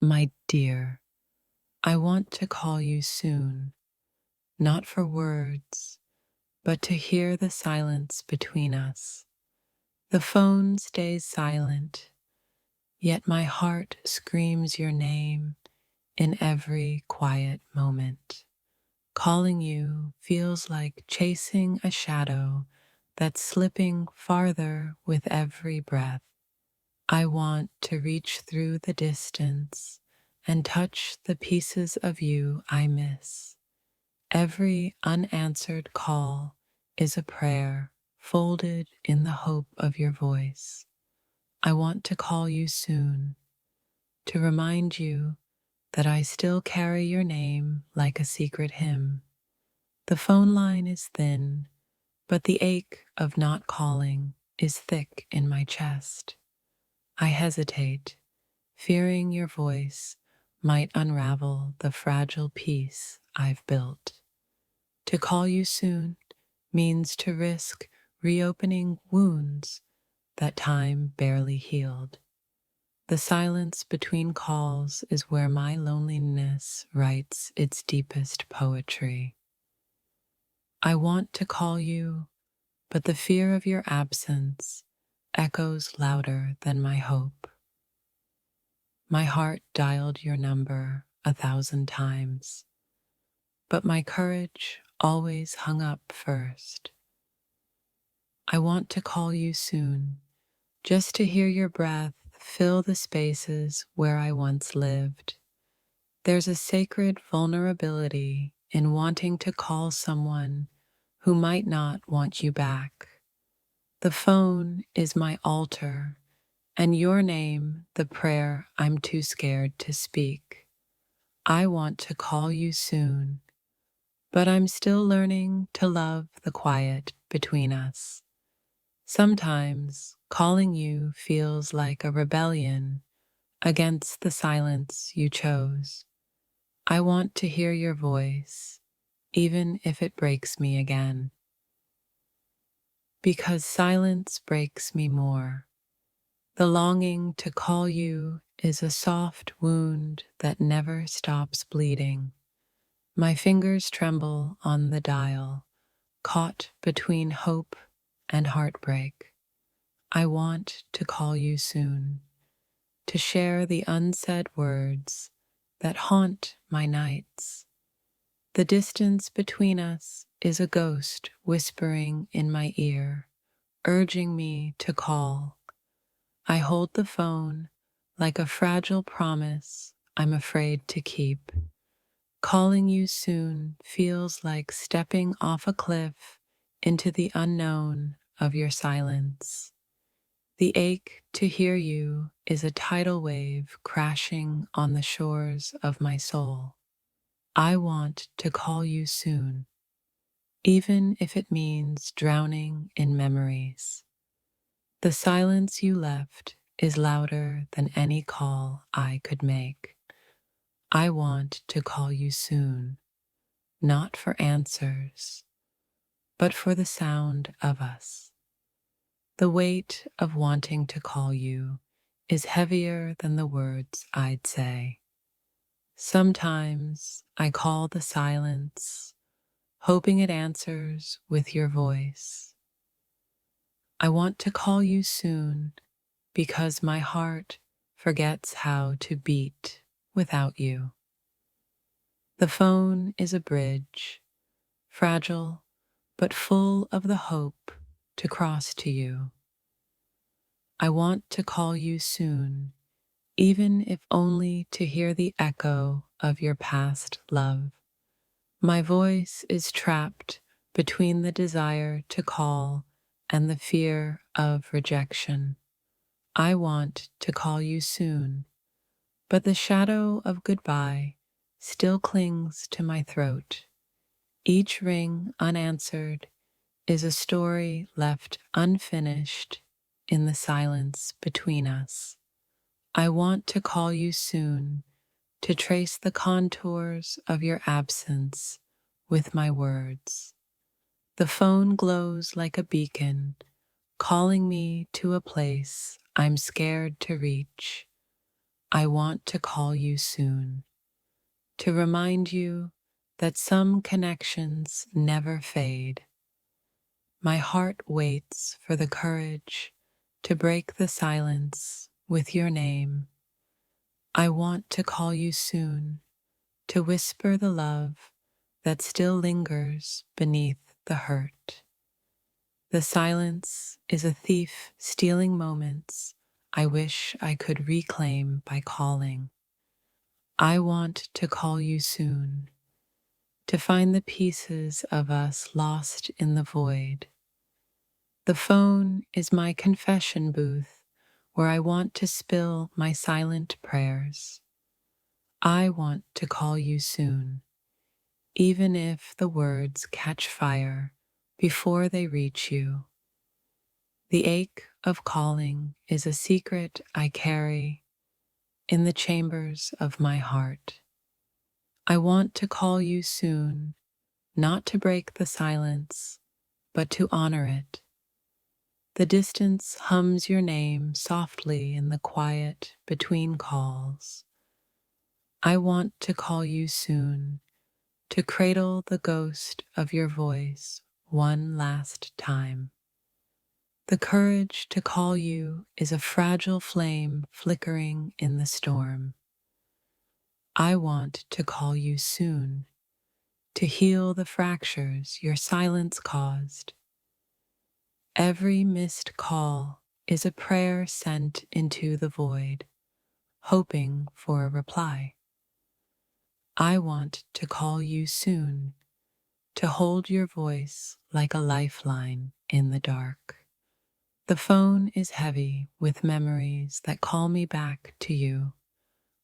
My dear, I want to call you soon, not for words, but to hear the silence between us. The phone stays silent, yet my heart screams your name in every quiet moment. Calling you feels like chasing a shadow that's slipping farther with every breath. I want to reach through the distance and touch the pieces of you I miss. Every unanswered call is a prayer folded in the hope of your voice. I want to call you soon, to remind you that I still carry your name like a secret hymn. The phone line is thin, but the ache of not calling is thick in my chest. I hesitate, fearing your voice might unravel the fragile peace I've built. To call you soon means to risk reopening wounds that time barely healed. The silence between calls is where my loneliness writes its deepest poetry. I want to call you, but the fear of your absence echoes louder than my hope. My heart dialed your number 1,000 times, but my courage always hung up first. I want to call you soon, just to hear your breath fill the spaces where I once lived. There's a sacred vulnerability in wanting to call someone who might not want you back. The phone is my altar, and your name the prayer I'm too scared to speak. I want to call you soon, but I'm still learning to love the quiet between us. Sometimes calling you feels like a rebellion against the silence you chose. I want to hear your voice, even if it breaks me again. Because silence breaks me more. The longing to call you is a soft wound that never stops bleeding. My fingers tremble on the dial, caught between hope and heartbreak. I want to call you soon, to share the unsaid words that haunt my nights. The distance between us is a ghost whispering in my ear, urging me to call. I hold the phone like a fragile promise I'm afraid to keep. Calling you soon feels like stepping off a cliff into the unknown of your silence. The ache to hear you is a tidal wave crashing on the shores of my soul. I want to call you soon, even if it means drowning in memories. The silence you left is louder than any call I could make. I want to call you soon, not for answers, but for the sound of us. The weight of wanting to call you is heavier than the words I'd say. Sometimes I call the silence, hoping it answers with your voice. I want to call you soon because my heart forgets how to beat without you. The phone is a bridge, fragile but full of the hope to cross to you. I want to call you soon, even if only to hear the echo of your past love. My voice is trapped between the desire to call and the fear of rejection. I want to call you soon, but the shadow of goodbye still clings to my throat. Each ring unanswered is a story left unfinished in the silence between us. I want to call you soon, to trace the contours of your absence with my words. The phone glows like a beacon, calling me to a place I'm scared to reach. I want to call you soon to remind you that some connections never fade. My heart waits for the courage to break the silence with your name. I want to call you soon to whisper the love that still lingers beneath the hurt. The silence is a thief stealing moments I wish I could reclaim by calling. I want to call you soon to find the pieces of us lost in the void. The phone is my confession booth where I want to spill my silent prayers. I want to call you soon, even if the words catch fire before they reach you. The ache of calling is a secret I carry in the chambers of my heart. I want to call you soon, not to break the silence, but to honor it. The distance hums your name softly in the quiet between calls. I want to call you soon, to cradle the ghost of your voice one last time. The courage to call you is a fragile flame flickering in the storm. I want to call you soon, to heal the fractures your silence caused. Every missed call is a prayer sent into the void, hoping for a reply. I want to call you soon, to hold your voice like a lifeline in the dark. The phone is heavy with memories that call me back to you.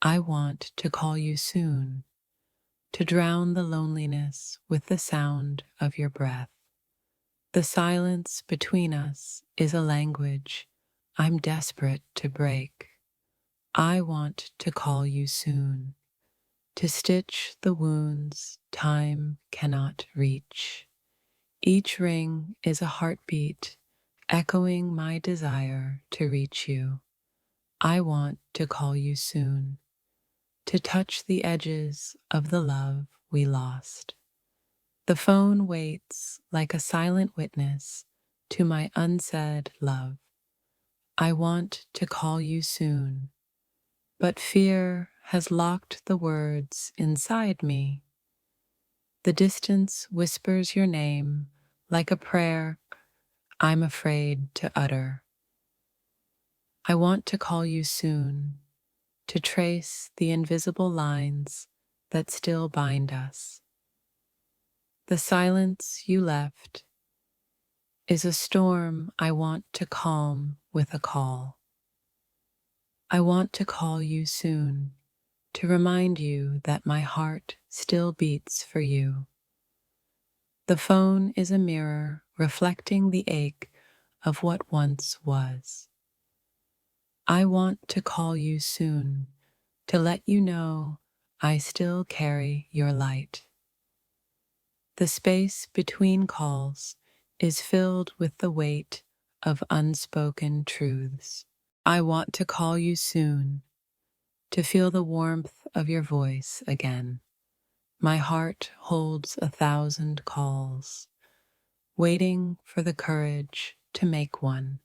I want to call you soon, to drown the loneliness with the sound of your breath. The silence between us is a language I'm desperate to break. I want to call you soon, to stitch the wounds time cannot reach. Each ring is a heartbeat echoing my desire to reach you. I want to call you soon, to touch the edges of the love we lost. The phone waits like a silent witness to my unsaid love. I want to call you soon, but fear has locked the words inside me. The distance whispers your name like a prayer I'm afraid to utter. I want to call you soon, to trace the invisible lines that still bind us. The silence you left is a storm I want to calm with a call. I want to call you soon, to remind you that my heart still beats for you. The phone is a mirror reflecting the ache of what once was. I want to call you soon, to let you know I still carry your light. The space between calls is filled with the weight of unspoken truths. I want to call you soon, to feel the warmth of your voice again. My heart holds 1,000 calls, waiting for the courage to make one.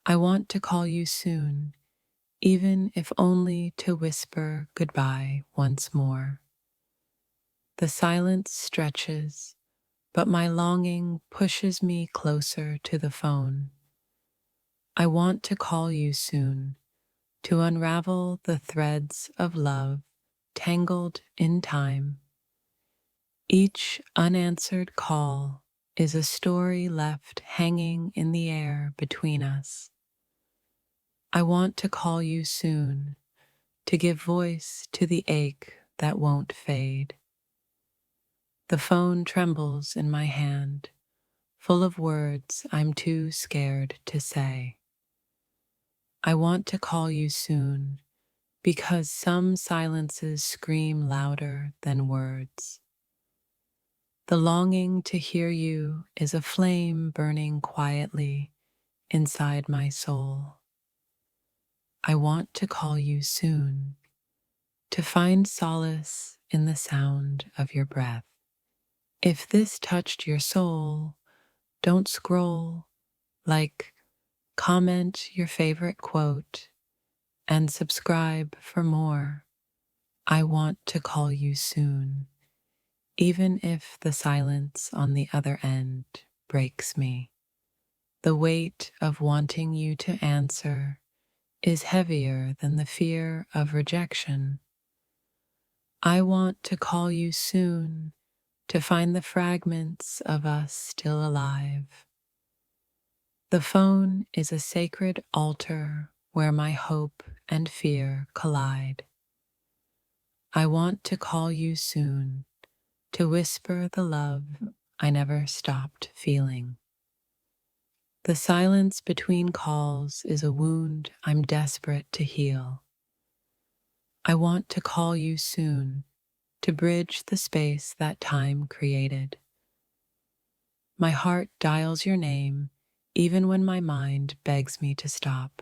I want to call you soon, even if only to whisper goodbye once more. The silence stretches, but my longing pushes me closer to the phone. I want to call you soon, to unravel the threads of love tangled in time. Each unanswered call is a story left hanging in the air between us. I want to call you soon, to give voice to the ache that won't fade. The phone trembles in my hand, full of words I'm too scared to say. I want to call you soon, because some silences scream louder than words. The longing to hear you is a flame burning quietly inside my soul. I want to call you soon, to find solace in the sound of your breath. If this touched your soul, don't scroll, like, comment your favorite quote, and subscribe for more. I want to call you soon, even if the silence on the other end breaks me. The weight of wanting you to answer is heavier than the fear of rejection. I want to call you soon, to find the fragments of us still alive. The phone is a sacred altar where my hope and fear collide. I want to call you soon, to whisper the love I never stopped feeling. The silence between calls is a wound I'm desperate to heal. I want to call you soon, to bridge the space that time created. My heart dials your name even when my mind begs me to stop.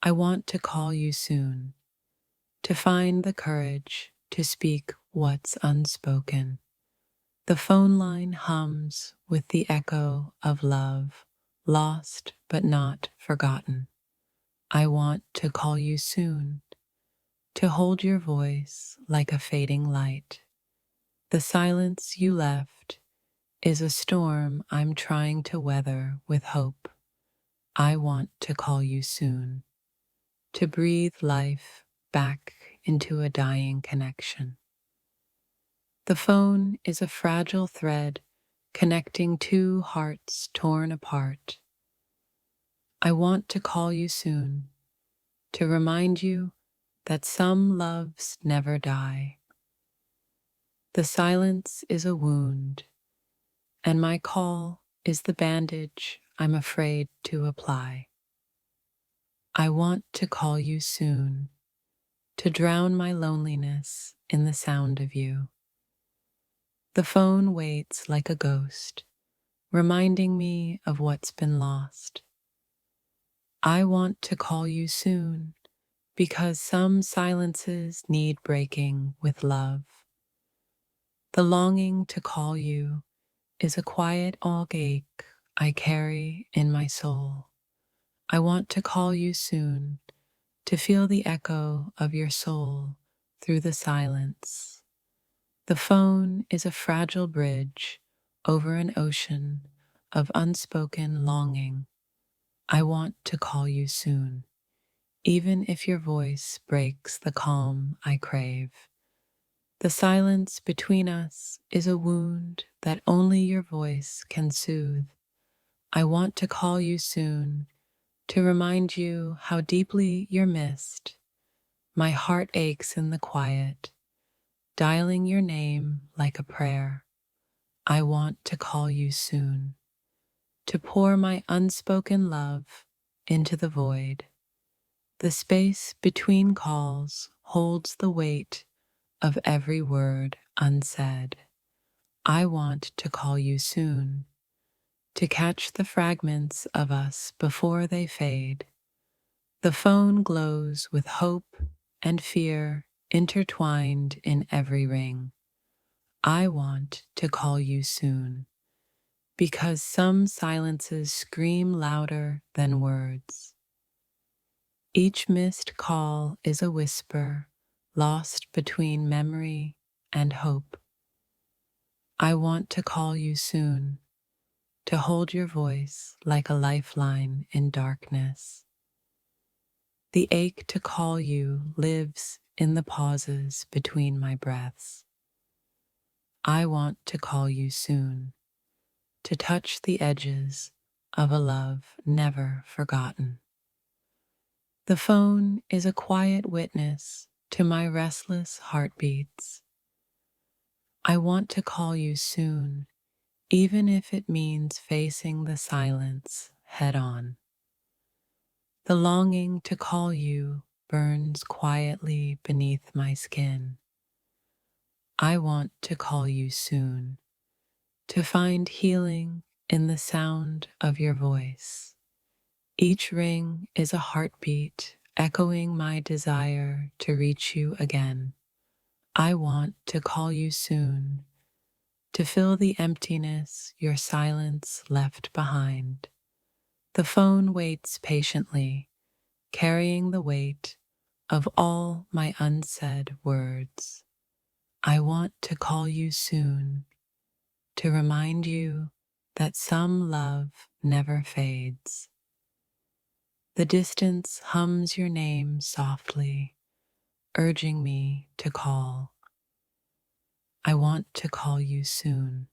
I want to call you soon, to find the courage to speak what's unspoken. The phone line hums with the echo of love, lost but not forgotten. I want to call you soon, to hold your voice like a fading light. The silence you left is a storm I'm trying to weather with hope. I want to call you soon, to breathe life back into a dying connection. The phone is a fragile thread connecting two hearts torn apart. I want to call you soon, to remind you that some loves never die. The silence is a wound, and my call is the bandage I'm afraid to apply. I want to call you soon, to drown my loneliness in the sound of you. The phone waits like a ghost, reminding me of what's been lost. I want to call you soon, because some silences need breaking with love. The longing to call you is a quiet ache I carry in my soul. I want to call you soon, to feel the echo of your soul through the silence. The phone is a fragile bridge over an ocean of unspoken longing. I want to call you soon, even if your voice breaks the calm I crave. The silence between us is a wound that only your voice can soothe. I want to call you soon, to remind you how deeply you're missed. My heart aches in the quiet, dialing your name like a prayer. I want to call you soon, to pour my unspoken love into the void. The space between calls holds the weight of every word unsaid. I want to call you soon, to catch the fragments of us before they fade. The phone glows with hope and fear intertwined in every ring. I want to call you soon, because some silences scream louder than words. Each missed call is a whisper lost between memory and hope. I want to call you soon, to hold your voice like a lifeline in darkness. The ache to call you lives in the pauses between my breaths. I want to call you soon, to touch the edges of a love never forgotten. The phone is a quiet witness to my restless heartbeats. I want to call you soon, even if it means facing the silence head on. The longing to call you burns quietly beneath my skin. I want to call you soon, to find healing in the sound of your voice. Each ring is a heartbeat, echoing my desire to reach you again. I want to call you soon, to fill the emptiness your silence left behind. The phone waits patiently, carrying the weight of all my unsaid words. I want to call you soon, to remind you that some love never fades. The distance hums your name softly, urging me to call. I want to call you soon,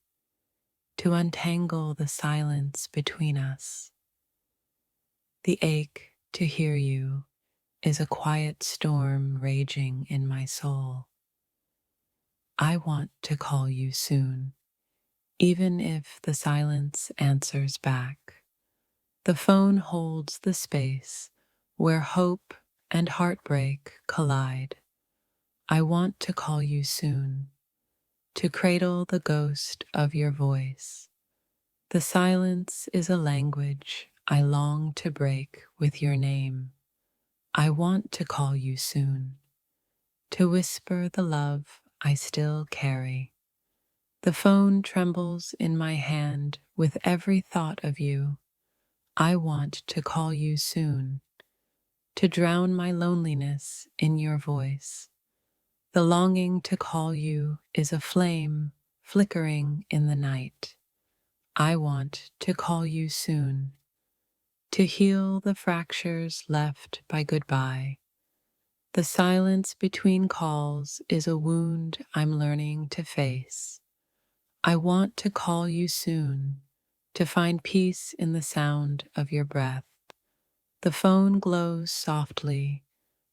to untangle the silence between us. The ache to hear you is a quiet storm raging in my soul. I want to call you soon, even if the silence answers back. The phone holds the space where hope and heartbreak collide. I want to call you soon, to cradle the ghost of your voice. The silence is a language I long to break with your name. I want to call you soon, to whisper the love I still carry. The phone trembles in my hand with every thought of you. I want to call you soon, to drown my loneliness in your voice. The longing to call you is a flame flickering in the night. I want to call you soon, to heal the fractures left by goodbye. The silence between calls is a wound I'm learning to face. I want to call you soon, to find peace in the sound of your breath. The phone glows softly,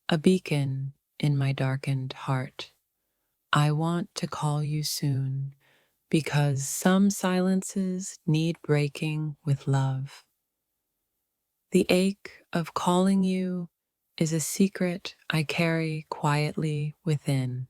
a beacon in my darkened heart. I want to call you soon, because some silences need breaking with love. The ache of calling you is a secret I carry quietly within.